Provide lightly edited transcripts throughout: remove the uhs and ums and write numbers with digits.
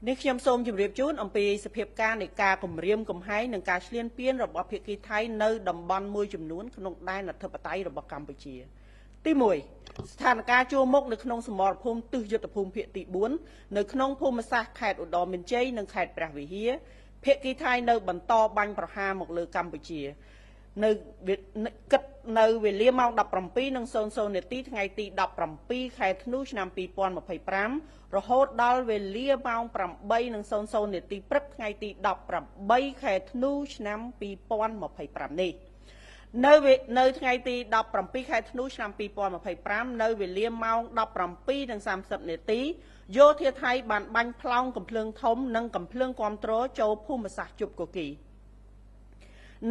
នេះខ្ញុំសូមជម្រាបជូនអំពីសភាពការនៃការគម្រាមកំហែងនិងការឈ្លានពានរបស់ភាគីថៃនៅតំបន់មួយចំនួនក្នុងដែនអធិបតេយ្យរបស់កម្ពុជា ទី 1 ស្ថានភាពជួរមុខនៅក្នុងសមរភូមិទិសយុទ្ធភូមិភាគទី 4 នៅក្នុងភូមិសាស្ត្រខេត្តឧត្តរមានជ័យនិងខេត្តព្រះវិហារភាគីថៃនៅបន្តបាញ់ប្រហារមកលើកម្ពុជានៅគិតនៅវេលាម៉ោង 17:00 នាទីថ្ងៃទី 17 ខែធ្នូឆ្នាំ 2025 រហូតដល់វេលាម៉ោង 8:00 នាទីព្រឹកថ្ងៃទី 18 ខែធ្នូឆ្នាំ 2025 នេះនៅថ្ងៃទី 17 ខែធ្នូឆ្នាំ 2025 នៅវេលាម៉ោង 17:30 នាទីយោធាថៃបានបាញ់ប្លង់កាំភ្លើងធំនិងកាំភ្លើងគាំទ្រចូលភូមិសាស្ត្រជប់គគី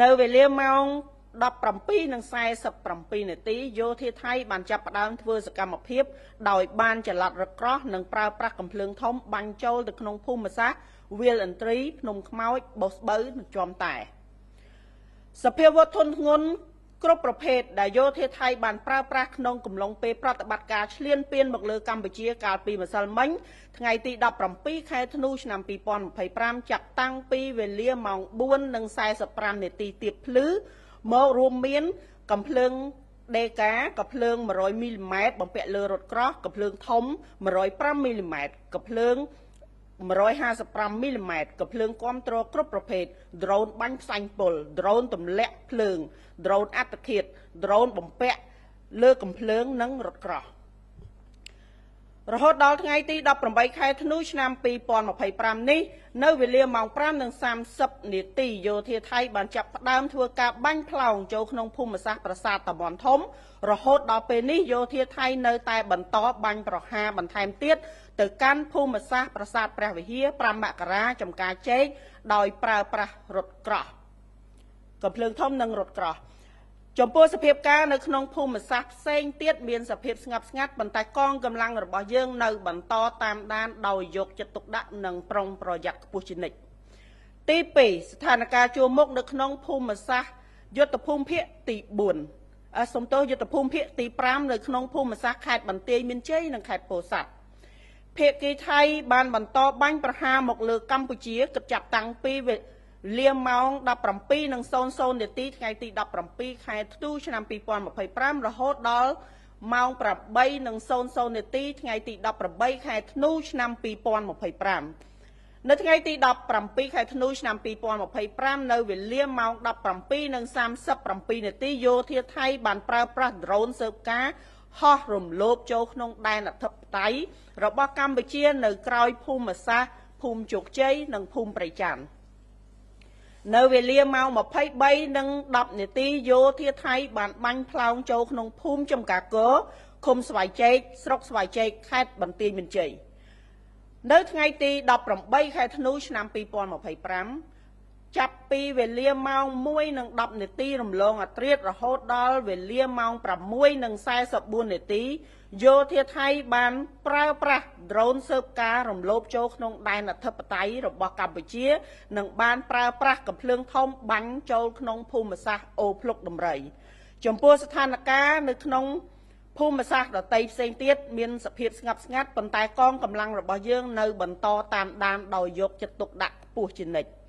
នៅវេលាម៉ោង 17:47 នាទីយោធាថៃបានចាប់ផ្ដើមធ្វើសកម្មភាពដោយបានចល័តរឹតក្រោះនិងប្រើប្រាស់កាំភ្លើងធំបាញ់ចូលទៅក្នុងភូមិសាស្ត្រវាលឥន្ទ្រីភ្នំខ្មោចបោះស្បូវនិងជាំតែសភាវុធធនធ្ងន់គ្រប់ប្រភេទដែលយោធាថៃបានប្រើប្រាស់ក្នុងកំឡុងពេលប្រតិបត្តិការឈ្លានពានមកលើកម្ពុជាកាលពីម្សិលមិញថ្ងៃទី 17 ខែធ្នូឆ្នាំ 2025 ចាប់តាំងពីវេលាម៉ោង 4:45 នាទីទៀបភ្លឺមករួមមានកាំភ្លើងដេកាកាំភ្លើង 100 មីលីម៉ែត្របំពាក់លើរថក្រោះកាំភ្លើងធំ 105 មីលីម៉ែត្រកាំភ្លើង 155 មីលីម៉ែត្រកាំភ្លើងគាំទ្រគ្រប់ប្រភេទដ្រូនបាញ់ផ្សាញ់ពុលដ្រូនទម្លាក់ភ្លើងដ្រូនអត្តឃាតដ្រូនបំពាក់លើកាំភ្លើងនិងរថក្រោះរហូតដល់ថ្ងៃទី 18 ខែធ្នូឆ្នាំ 2025 នេះនៅវេលាម៉ោង 5:30 នាទីយោធាថៃបានចាប់ផ្ដើមធ្វើការបាញ់ផ្លោងចូលក្នុងភូមិសាស្ត្រប្រាសាទតាមាន់ធំរហូតដល់ពេលនេះយោធាថៃនៅតែបន្តបាញ់ប្រហារបន្ថែមទៀតទៅកាន់ភូមិសាស្ត្រប្រាសាទព្រះវិហារ 5 មករាចំការចេកដោយប្រើប្រាស់រថក្រោះកាំភ្លើងធំនិងរថក្រោះចំពោះសភាពការនៅក្នុងភូមិសាស្ត្រផ្សេងទៀតមានសភាពស្ងប់ស្ងាត់ប៉ុន្តែកងកម្លាំងរបស់យើងនៅបន្តតាមដានដោយយកចិត្តទុកដាក់និងប្រុងប្រយ័ត្នខ្ពស់ជានិច្ចទី 2 ស្ថានភាពជួរមុខនៅក្នុងភូមិសាស្ត្រយុទ្ធភូមិភាគទី 4 សំទោសយុទ្ធភូមិភាគទី 5 នៅក្នុងភូមិសាស្ត្រខេត្តបន្ទាយមានជ័យនិងខេត្តពោធិ៍សាត់ភាគីថៃបានបន្តបាញ់ប្រហារមកលើកម្ពុជាគិតចាប់តាំងពីវេលាម៉ោង 17:00 នាទីថ្ងៃទី 17 ខែធ្នូឆ្នាំ 2025 រហូតដល់ម៉ោង 8:00 នាទីថ្ងៃទី 18 ខែធ្នូឆ្នាំ 2025 នៅថ្ងៃទី 17 ខែធ្នូឆ្នាំ 2025 នៅវេលាម៉ោង 17:37 នាទីយោធាថៃបានប្រើប្រាស់ដ្រូនស៊ើបការហោះរំលោភចូលក្នុងដែនអធិបតេយ្យរបស់កម្ពុជានៅក្រោយភូមិសាស្ត្រភូមិជោគជ័យនិងភូមិព្រៃច័ន្ទនៅវេលាម៉ោង 23:10 នាទីយោធាថៃបានបាញ់ផ្លោងចូលក្នុងភូមិចំការគរឃុំស្វាយចេកស្រុកស្វាយចេកខេត្តបន្ទាយមានជ័យនៅថ្ងៃទី 18 ខែធ្នូឆ្នាំ 2025 ចាប់ពីវេលាម៉ោង 1:10 នាទីរំលងអធ្រាត្ររហូតដល់វេលាម៉ោង 6:44 នាទីយោធាថៃបានប្រើប្រាស់ដ្រូនស៊ើបការរំលោភចូលក្នុងដែនអធិបតេយ្យរបស់កម្ពុជានិងបានប្រើប្រាស់កាំភ្លើងធំបាញ់ចូលក្នុងភូមិសាស្ត្រអូភ្លុកដំរីចំពោះស្ថានភាពនៅក្នុងភូមិសាស្ត្រដទៃផ្សេងទៀតមានសភាពស្ងប់ស្ងាត់ប៉ុន្តែកងកម្លាំងរបស់យើងនៅបន្តតាមដានដោយយកចិត្តទុកដាក់ខ្ពស់ជានិច្ច